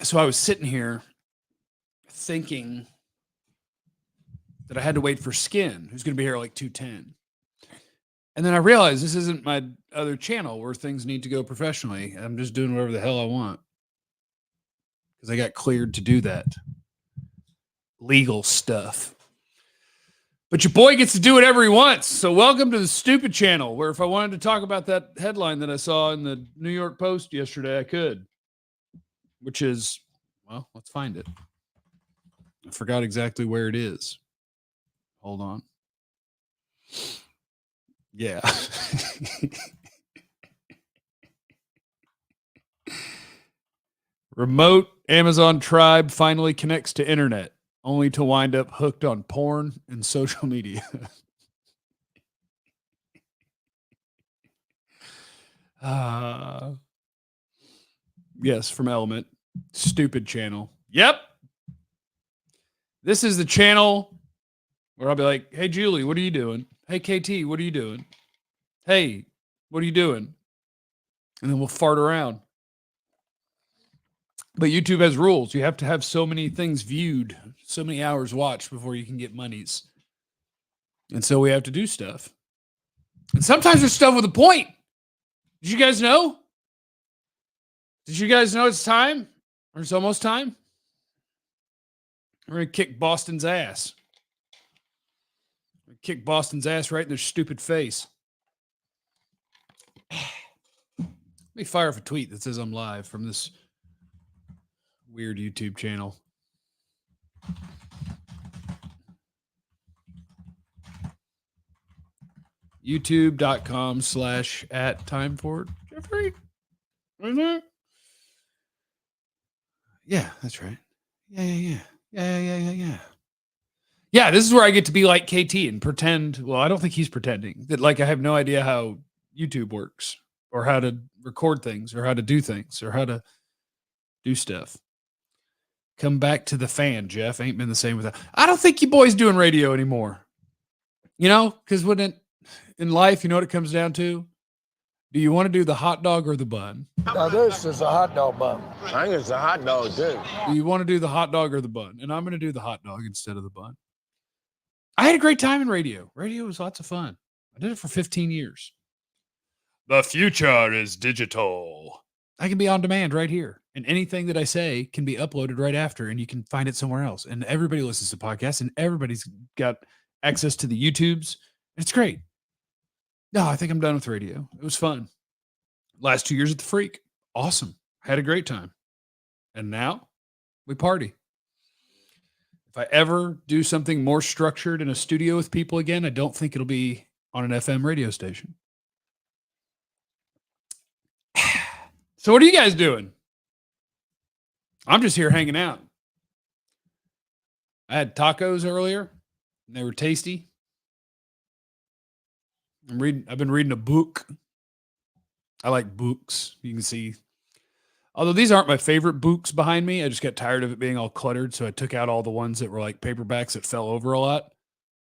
So I was sitting here thinking that I had to wait for Skin, who's going to be here at like 2:10. And then I realized this isn't my other channel where things need to go professionally. I'm just doing whatever the hell I want because I got cleared to do that legal stuff. But your boy gets to do whatever he wants. So welcome to the stupid channel where if I wanted to talk about that headline that I saw in the New York Post yesterday, I could, which is, well, let's find it. I forgot exactly where it is. Hold on. Yeah. Remote Amazon tribe finally connects to internet, only to wind up hooked on porn and social media. Yes, from Element. Stupid channel. Yep. This is the channel where I'll be like, hey, Julie, what are you doing? Hey, KT, what are you doing? Hey, what are you doing? And then we'll fart around. But YouTube has rules. You have to have so many things viewed, so many hours watched before you can get monies. And so we have to do stuff. And sometimes there's stuff with a point. Did you guys know? Did you guys know it's time? Or it's almost time? We're going to kick Boston's ass. Kick Boston's ass right in their stupid face. Let me fire off a tweet that says I'm live from this weird YouTube channel. YouTube.com/@timeford. Jeffrey? Mm-hmm. Yeah, that's right. Yeah. Yeah, this is where I get to be like KT and pretend. Well, I don't think he's pretending that like I have no idea how YouTube works or how to record things or how to do things or how to do stuff. Come back to the fan, Jeff. Ain't been the same without. I don't think you boys doing radio anymore. You know, because when it in life, you know what it comes down to? Do you want to do the hot dog or the bun? Now this is a hot dog bun. I think it's a hot dog too. Do you want to do the hot dog or the bun? And I'm going to do the hot dog instead of the bun. I had a great time in radio. Radio was lots of fun. I did it for 15 years. The future is digital. I can be on demand right here. And anything that I say can be uploaded right after, and you can find it somewhere else. And everybody listens to podcasts, and everybody's got access to the YouTubes. It's great. No, I think I'm done with radio. It was fun. Last 2 years at the Freak. Awesome. Had a great time. And now we party. If I ever do something more structured in a studio with people again, I don't think it'll be on an FM radio station. So what are you guys doing? I'm just here hanging out. I had tacos earlier, and they were tasty. I've been reading a book. I like books. You can see. Although these aren't my favorite books behind me, I just got tired of it being all cluttered. So I took out all the ones that were like paperbacks that fell over a lot.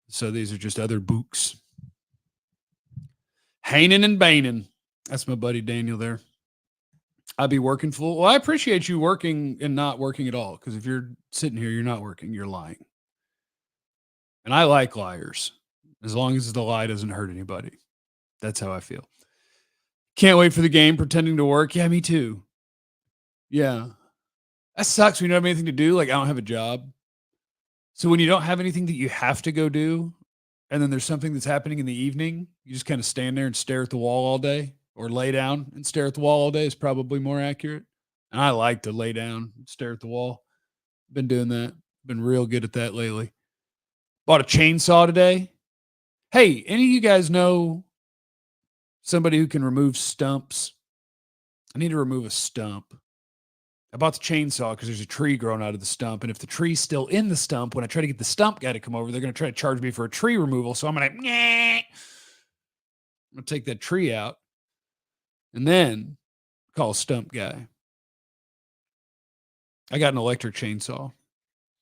So these are just other books. Hainin' and Bainin'. That's my buddy Daniel there. I'd be working full. Well, I appreciate you working and not working at all. Because if you're sitting here, you're not working, you're lying. And I like liars. As long as the lie doesn't hurt anybody. That's how I feel. Can't wait for the game, pretending to work. Yeah, me too. Yeah. That sucks when you don't have anything to do. Like, I don't have a job. So when you don't have anything that you have to go do, and then there's something that's happening in the evening, you just kind of stand there and stare at the wall all day, or lay down and stare at the wall all day is probably more accurate. And I like to lay down and stare at the wall. Been doing that. Been real good at that lately. Bought a chainsaw today. Hey, any of you guys know somebody who can remove stumps? I need to remove a stump. I bought the chainsaw because there's a tree growing out of the stump. And if the tree's still in the stump, when I try to get the stump guy to come over, they're going to try to charge me for a tree removal. So I'm going to take that tree out and then call a stump guy. I got an electric chainsaw.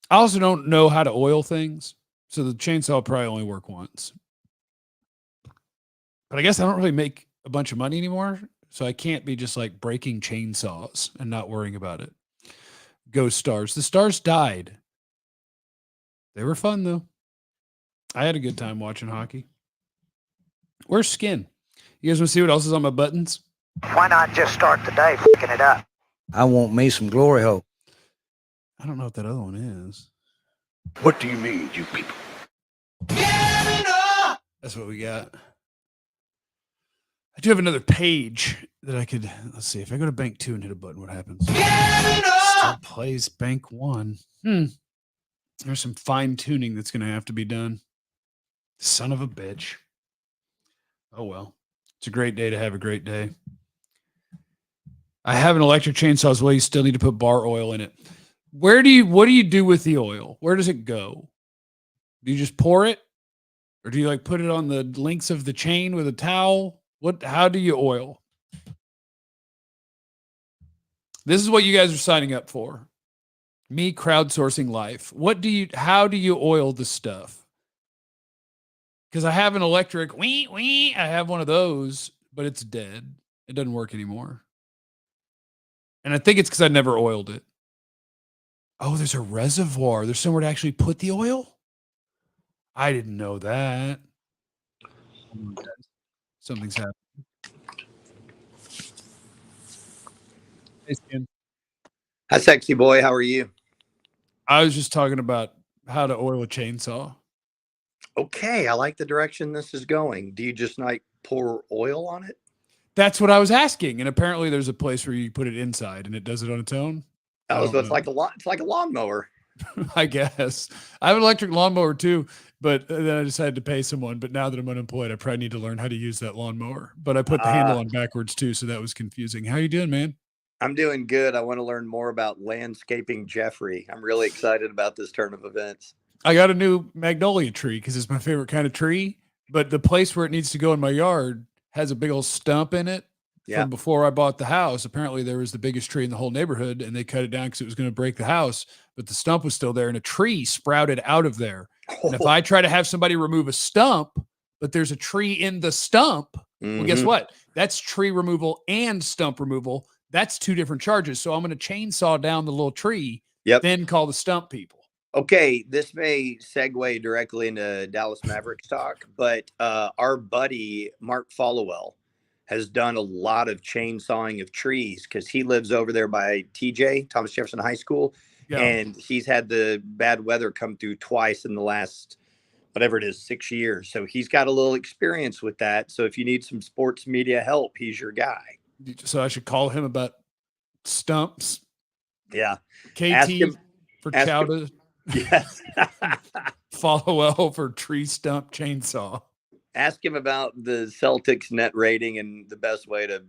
I also don't know how to oil things. So the chainsaw will probably only work once. But I guess I don't really make a bunch of money anymore. So I can't be just like breaking chainsaws and not worrying about it. ghost stars. The stars died. They were fun though. I had a good time watching hockey. Where's Skin? You guys want to see what else is on my buttons? Why not just start the day fucking it up? I want me some glory hole. I don't know what that other one is. What do you mean, you people? That's what we got. I do have another page that I could, let's see, if I go to bank 2 and hit a button, what happens? Still plays bank 1. There's some fine tuning that's going to have to be done. Son of a bitch. Oh, well. It's a great day to have a great day. I have an electric chainsaw as well. You still need to put bar oil in it. What do you do with the oil? Where does it go? Do you just pour it? Or do you like put it on the links of the chain with a towel? How do you oil? This is what you guys are signing up for. Me crowdsourcing life. How do you oil the stuff? Because I have an electric, I have one of those, but it's dead. It doesn't work anymore. And I think it's because I never oiled it. Oh, there's a reservoir. There's somewhere to actually put the oil? I didn't know that. Something's happening. Hey, Stan. Hi, sexy boy. How are you? I was just talking about how to oil a chainsaw. Okay, I like the direction this is going. Do you just like pour oil on it? That's what I was asking. And apparently there's a place where you put it inside and it does it on its own. Oh, so it's like a lawnmower. I guess. I have an electric lawnmower too, but then I decided to pay someone. But now that I'm unemployed, I probably need to learn how to use that lawnmower. But I put the handle on backwards too, so that was confusing. How you doing, man? I'm doing good. I want to learn more about landscaping Jeffrey. I'm really excited about this turn of events. I got a new magnolia tree because it's my favorite kind of tree. But the place where it needs to go in my yard has a big old stump in it. From before I bought the house. Apparently there was the biggest tree in the whole neighborhood and they cut it down because it was going to break the house, but the stump was still there and a tree sprouted out of there. And if I try to have somebody remove a stump, but there's a tree in the stump, well, guess what? That's tree removal and stump removal. That's 2 different charges. So I'm going to chainsaw down the little tree, then call the stump people. Okay, this may segue directly into Dallas Mavericks talk, but our buddy Mark Followell has done a lot of chainsawing of trees because he lives over there by TJ, Thomas Jefferson High School. Yeah. And he's had the bad weather come through twice in the last, whatever it is, 6 years. So he's got a little experience with that. So if you need some sports media help, he's your guy. So I should call him about stumps. Yeah. KT for Chowder. Yes. Follow for tree stump chainsaw. Ask him about the Celtics net rating and the best way to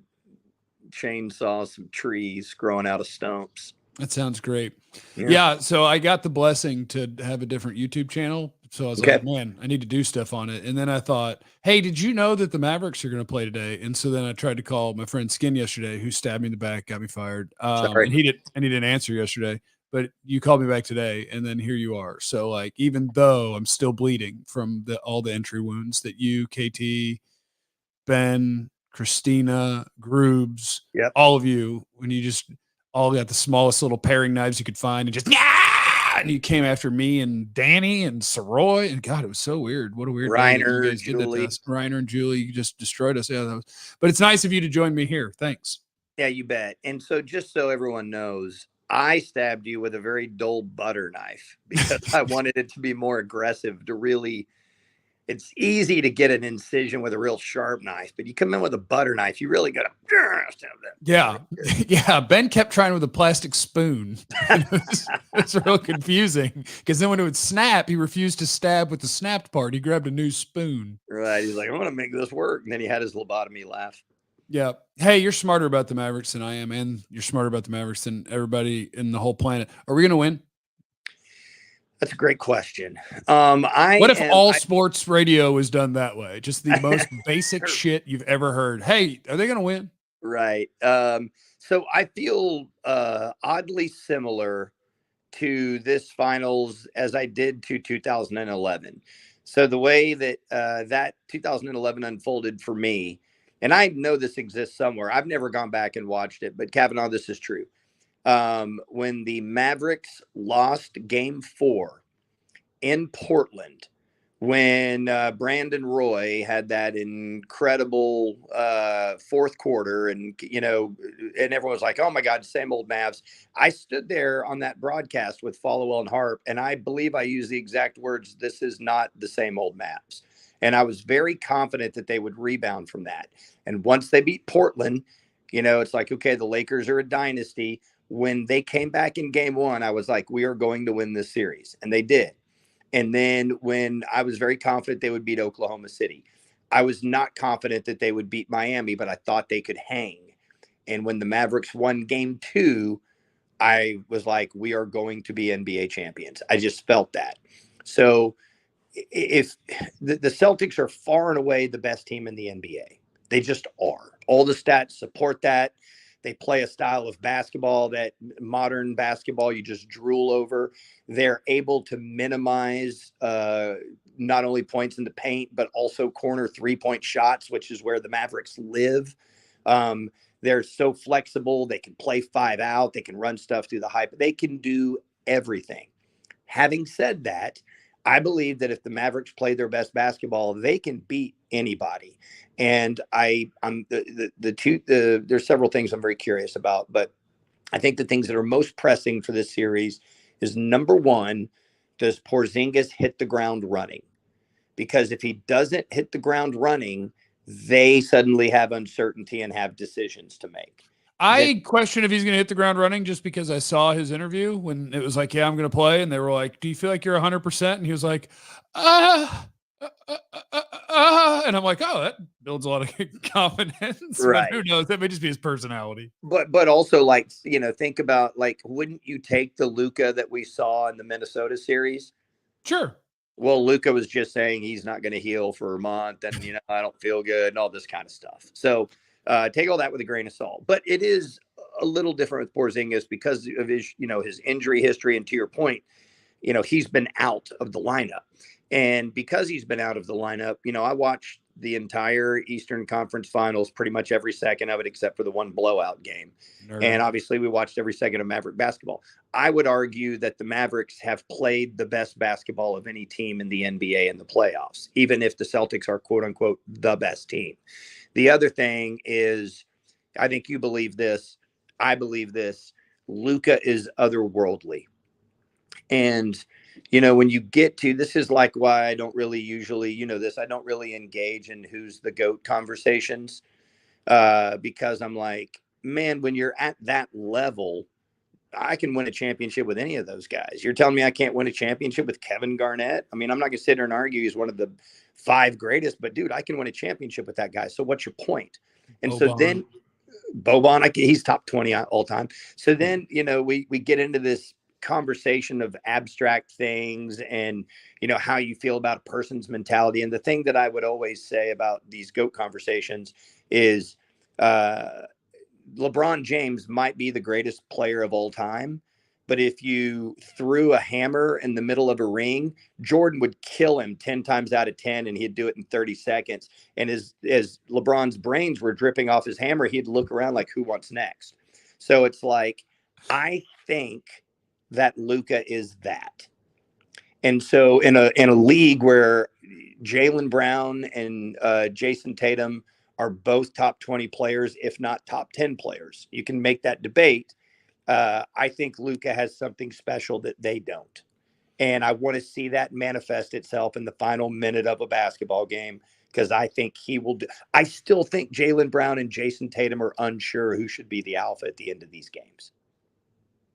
chainsaw some trees growing out of stumps. That sounds great. Yeah. So I got the blessing to have a different YouTube channel. So I was like, man, I need to do stuff on it. And then I thought, hey, did you know that the Mavericks are going to play today? And so then I tried to call my friend Skin yesterday, who stabbed me in the back, got me fired. And he didn't answer yesterday. But you called me back today, and then here you are. So, like, even though I'm still bleeding from all the entry wounds that you, KT, Ben, Christina, Groobs, all of you, when you just all got the smallest little paring knives you could find and just, and you came after me and Danny and Soroy. And, God, it was so weird. What a weird Reiner, day. Julie. Reiner and Julie, you just destroyed us. Yeah, but it's nice of you to join me here. Thanks. Yeah, you bet. And so just so everyone knows, I stabbed you with a very dull butter knife because I wanted it to be more aggressive to really, it's easy to get an incision with a real sharp knife, but you come in with a butter knife, you really got to stab that. Yeah. Yeah. Ben kept trying with a plastic spoon. It's real confusing because then when it would snap, he refused to stab with the snapped part. He grabbed a new spoon. Right. He's like, I'm going to make this work. And then he had his lobotomy laugh. Yeah. Hey, you're smarter about the Mavericks than I am, and you're smarter about the Mavericks than everybody in the whole planet. Are we going to win? That's a great question. What if all sports radio is done that way? Just the most basic shit you've ever heard. Hey, are they going to win? Right. So I feel oddly similar to this finals as I did to 2011. So the way that that 2011 unfolded for me, and I know this exists somewhere. I've never gone back and watched it, but Kavanaugh, this is true. when the Mavericks lost Game 4 in Portland, when Brandon Roy had that incredible fourth quarter, and and everyone was like, "Oh my God, same old Mavs." I stood there on that broadcast with Followell and Harp, and I believe I used the exact words, "This is not the same old Mavs." And I was very confident that they would rebound from that. And once they beat Portland, it's like, okay, the Lakers are a dynasty. When they came back in Game 1, I was like, we are going to win this series, and they did. And then when I was very confident they would beat Oklahoma City, I was not confident that they would beat Miami, but I thought they could hang. And when the Mavericks won Game 2, I was like, we are going to be NBA champions. I just felt that. So if the Celtics are far and away the best team in the NBA, they just are. All the stats support that. They play a style of basketball, that modern basketball you just drool over. They're able to minimize not only points in the paint, but also corner 3-point shots, which is where the Mavericks live. They're so flexible. They can play 5 out. They can run stuff through the hype. They can do everything. Having said that, I believe that if the Mavericks play their best basketball, they can beat anybody. And there's several things I'm very curious about, but I think the things that are most pressing for this series is, number one, does Porzingis hit the ground running? Because if he doesn't hit the ground running, they suddenly have uncertainty and have decisions to make. I question if he's going to hit the ground running, just because I saw his interview when it was like, yeah, I'm going to play. And they were like, do you feel like you're 100%? And he was like, and I'm like, oh, that builds a lot of confidence. Right. But who knows? That may just be his personality. But also, like, think about, like, wouldn't you take the Luka that we saw in the Minnesota series? Sure. Well, Luka was just saying he's not going to heal for a month, and I don't feel good, and all this kind of stuff. So take all that with a grain of salt. But it is a little different with Porzingis because of his, his injury history. And to your point, he's been out of the lineup. And because he's been out of the lineup, I watched the entire Eastern Conference Finals, pretty much every second of it, except for the one blowout game. Nerd. And obviously we watched every second of Maverick basketball. I would argue that the Mavericks have played the best basketball of any team in the NBA in the playoffs, even if the Celtics are, quote unquote, the best team. The other thing is, I think you believe this, I believe this, Luka is otherworldly. And, when you get to, this is like why I don't really usually, I don't really engage in who's the GOAT conversations, because I'm like, man, when you're at that level, I can win a championship with any of those guys. You're telling me I can't win a championship with Kevin Garnett? I mean, I'm not going to sit there and argue he's one of the 5 greatest, but dude, I can win a championship with that guy. So what's your point? And so then Boban, he's top 20 all time. So then, we get into this conversation of abstract things and, how you feel about a person's mentality. And the thing that I would always say about these GOAT conversations is LeBron James might be the greatest player of all time, but if you threw a hammer in the middle of a ring, Jordan would kill him 10 times out of 10, and he'd do it in 30 seconds. And as LeBron's brains were dripping off his hammer, he'd look around like, who wants next? So it's like, I think that Luka is that. And so in a league where Jaylen Brown and Jason Tatum are both top 20 players, if not top 10 players, you can make that debate. I think Luka has something special that they don't. And I want to see that manifest itself in the final minute of a basketball game, because I think he will do. I still think Jaylen Brown and Jason Tatum are unsure who should be the alpha at the end of these games.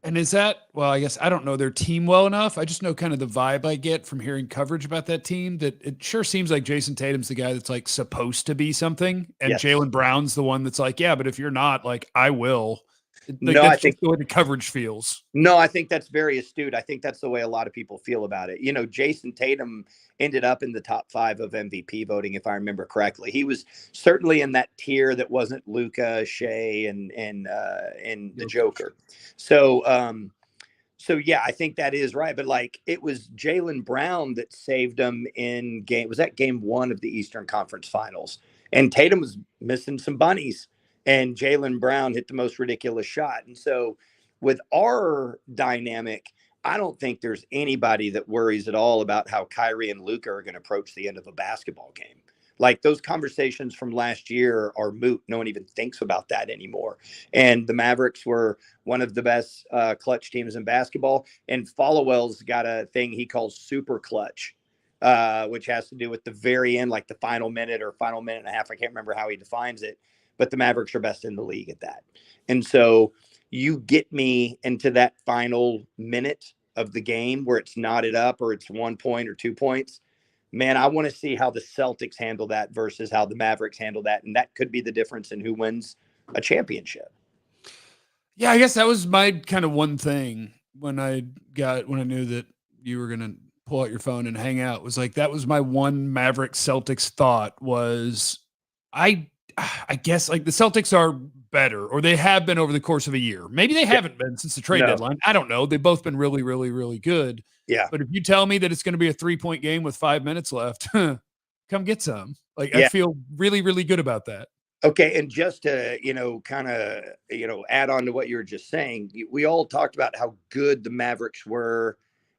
And is that, well, I guess I don't know their team well enough. I just know kind of the vibe I get from hearing coverage about that team, that it sure seems like Jason Tatum's the guy that's like supposed to be something. And yes. Jaylen Brown's the one that's like, yeah, but if you're not, like, I will. Like, I think the way the coverage feels. No, I think that's very astute. I think that's the way a lot of people feel about it. Jason Tatum ended up in the top 5 of MVP voting, if I remember correctly. He was certainly in that tier that wasn't Luka, Shea, and the Joker. So yeah, I think that is right. But like, it was Jaylen Brown that saved him in game 1 of the Eastern Conference Finals, and Tatum was missing some bunnies, and Jaylen Brown hit the most ridiculous shot. And so With our dynamic, I don't think there's anybody that worries at all about how Kyrie and Luka are going to approach the end of a basketball game. Like those conversations from last year are moot. No one even thinks about that anymore. And the Mavericks were one of the best clutch teams in basketball. And Followell's got a thing he calls super clutch, which has to do with the very end, like the final minute or final minute and a half. I can't remember how he defines it, but the Mavericks are best in the league at that. And so you get me into that final minute of the game where it's knotted up or it's 1 point or 2 points. Man, I want to see how the Celtics handle that versus how the Mavericks handle that. And that could be the difference in who wins a championship. Yeah, I guess that was my kind of one thing when I knew that you were going to pull out your phone and hang out, was like, that was my one Mavericks Celtics thought was I guess like the Celtics are better, or they have been over the course of a year. Maybe they haven't been since the trade deadline. I don't know. They've both been really, really, really good. Yeah. But if you tell me that it's going to be a 3-point game with 5 minutes left, come get some. Like, Yeah. I feel really, really good about that. Okay. And just to, kind of, add on to what you were just saying, we all talked about how good the Mavericks were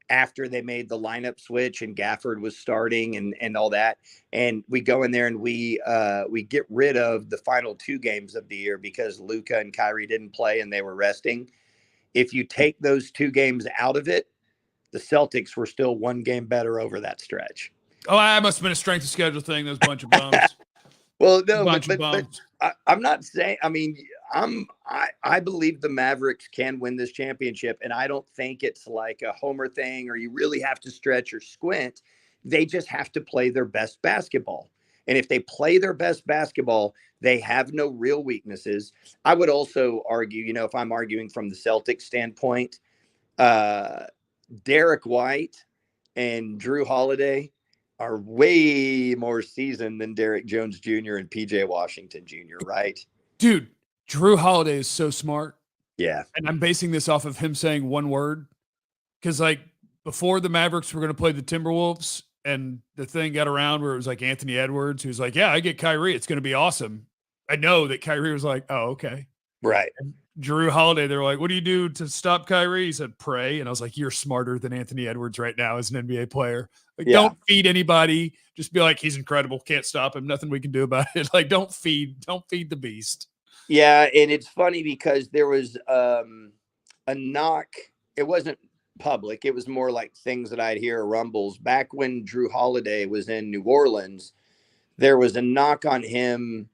after they made the lineup switch and Gafford was starting and all that. And we go in there and we get rid of the final 2 games of the year because Luka and Kyrie didn't play and they were resting. If you take those 2 games out of it, the Celtics were still 1 game better over that stretch. Oh, I must have been a strength of schedule thing. Those bunch of bums. Well, no, bunch of but bums. I'm not saying. I mean, I believe the Mavericks can win this championship, and I don't think it's like a homer thing or you really have to stretch or squint. They just have to play their best basketball, and if they play their best basketball, they have no real weaknesses. I would also argue, if I'm arguing from the Celtics standpoint, Derek White and Drew Holiday are way more seasoned than Derek Jones Jr. and PJ Washington Jr., right? Dude, Drew Holiday is so smart. Yeah. And I'm basing this off of him saying one word. Because, like, before the Mavericks were going to play the Timberwolves and the thing got around where it was like Anthony Edwards, who's like, yeah, I get Kyrie. It's going to be awesome. I know that Kyrie was like, oh, okay. Right. And Drew Holiday, they're like, what do you do to stop Kyrie? He said, pray. And I was like, you're smarter than Anthony Edwards right now as an NBA player. Like, don't feed anybody. Just be like, he's incredible. Can't stop him. Nothing we can do about it. Like, don't feed the beast. Yeah. And it's funny because there was a knock. It wasn't public. It was more like things that I'd hear rumbles. Back when Drew Holiday was in New Orleans, there was a knock on him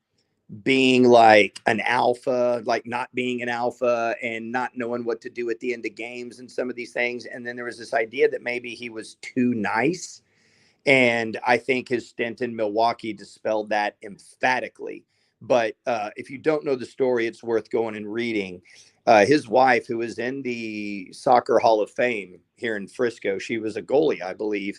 being like an alpha, like not being an alpha and not knowing what to do at the end of games and some of these things. And then there was this idea that maybe he was too nice. And I think his stint in Milwaukee dispelled that emphatically. But if you don't know the story, it's worth going and reading. His wife, who is in the Soccer Hall of Fame here in Frisco, she was a goalie, I believe.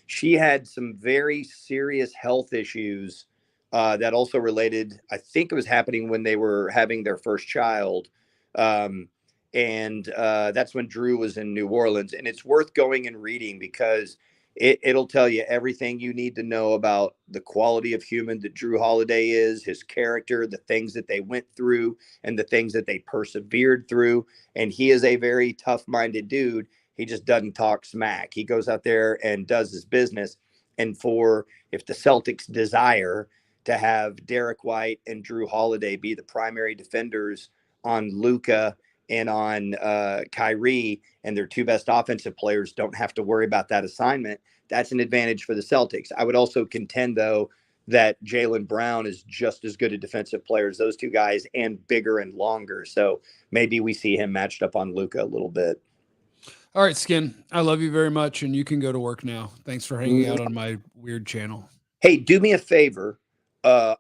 She had some very serious health issues that also related, I think it was happening when they were having their first child. And that's when Drew was in New Orleans. And it's worth going and reading because it'll tell you everything you need to know about the quality of human that Drew Holiday is, his character, the things that they went through, and the things that they persevered through. And he is a very tough-minded dude. He just doesn't talk smack. He goes out there and does his business. And if the Celtics desire to have Derek White and Drew Holiday be the primary defenders on Luka and on Kyrie, and their 2 best offensive players don't have to worry about that assignment, that's an advantage for the Celtics. I would also contend, though, that Jaylen Brown is just as good a defensive player as those 2 guys and bigger and longer. So maybe we see him matched up on Luka a little bit. All right, Skin, I love you very much, and you can go to work now. Thanks for hanging out on my weird channel. Hey, do me a favor.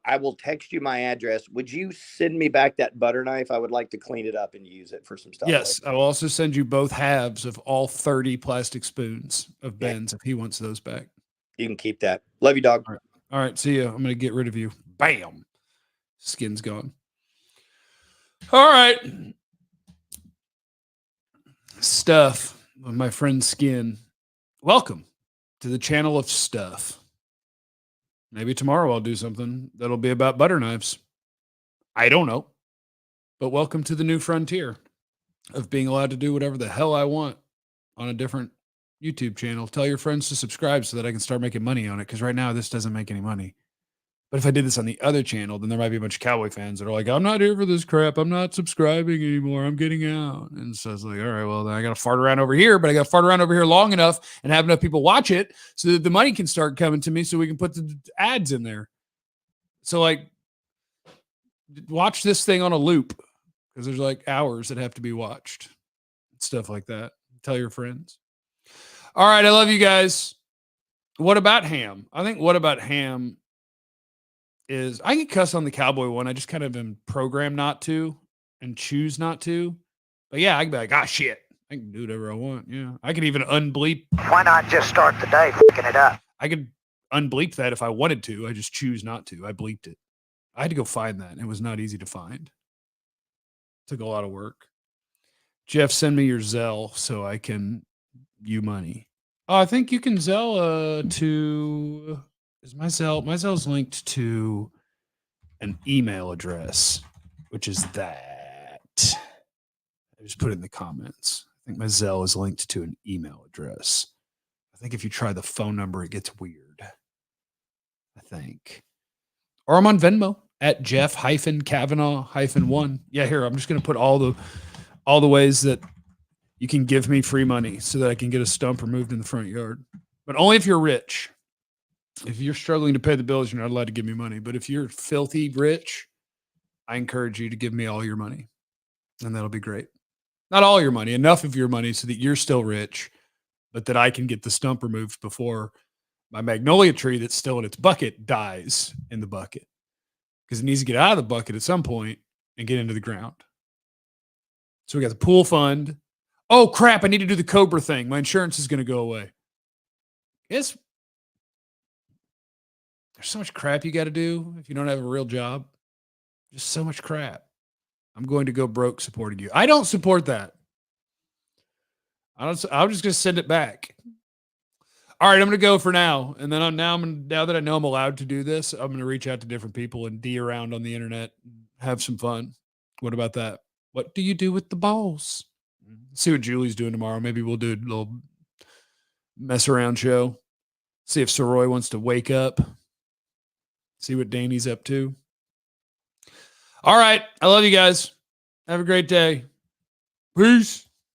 I will text you my address. Would you send me back that butter knife? I would like to clean it up and use it for some stuff. Yes, I will also send you both halves of all 30 plastic spoons of Ben's if he wants those back. You can keep that. Love you, dog. All right, see you. I'm going to get rid of you. Bam. Skin's gone. All right. Stuff with my friend Skin. Welcome to the channel of stuff. Maybe tomorrow I'll do something that'll be about butter knives. I don't know. But welcome to the new frontier. of being allowed to do whatever the hell I want on a different YouTube channel. Tell your friends to subscribe so that I can start making money on it. Because right now this doesn't make any money. But if I did this on the other channel, then there might be a bunch of Cowboy fans that are like, I'm not here for this crap. I'm not subscribing anymore. I'm getting out. And so it's like, all right, well, then I got to fart around over here, but I got to fart around over here long enough and have enough people watch it so that the money can start coming to me so we can put the ads in there. So, like, watch this thing on a loop because there's like hours that have to be watched. Stuff like that. Tell your friends. All right. I love you guys. What about ham? I think what about ham is I can cuss on the Cowboy one. I just kind of am programmed not to and choose not to. But yeah, I can be like, shit. I can do whatever I want. Yeah. I can even unbleep. Why not just start the day fucking it up? I could unbleep that if I wanted to. I just choose not to. I bleeped it. I had to go find that. And it was not easy to find. Took a lot of work. Jeff, send me your Zelle so I can you money. Oh, I think you can Zelle to... Is my Zelle's linked to an email address, which is that. I just put it in the comments. I think my Zelle is linked to an email address. I think if you try the phone number, it gets weird. I think. Or I'm on Venmo at Jeff-Kavanaugh-1. Yeah, here, I'm just going to put all the ways that you can give me free money so that I can get a stump removed in the front yard. But only if you're rich. If you're struggling to pay the bills, you're not allowed to give me money. But if you're filthy rich, I encourage you to give me all your money. And that'll be great. Not all your money, enough of your money so that you're still rich, but that I can get the stump removed before my magnolia tree that's still in its bucket dies in the bucket. Because it needs to get out of the bucket at some point and get into the ground. So we got the pool fund. Oh, crap. I need to do the Cobra thing. My insurance is going to go away. There's so much crap you got to do if you don't have a real job. Just so much crap. I'm going to go broke supporting you. I don't support that. I'm just going to send it back. All right, I'm going to go for now. And then now that I know I'm allowed to do this, I'm going to reach out to different people and D around on the internet, have some fun. What about that? What do you do with the balls? See what Julie's doing tomorrow. Maybe we'll do a little mess around show. See if Soroy wants to wake up. See what Danny's up to. All right. I love you guys. Have a great day. Peace.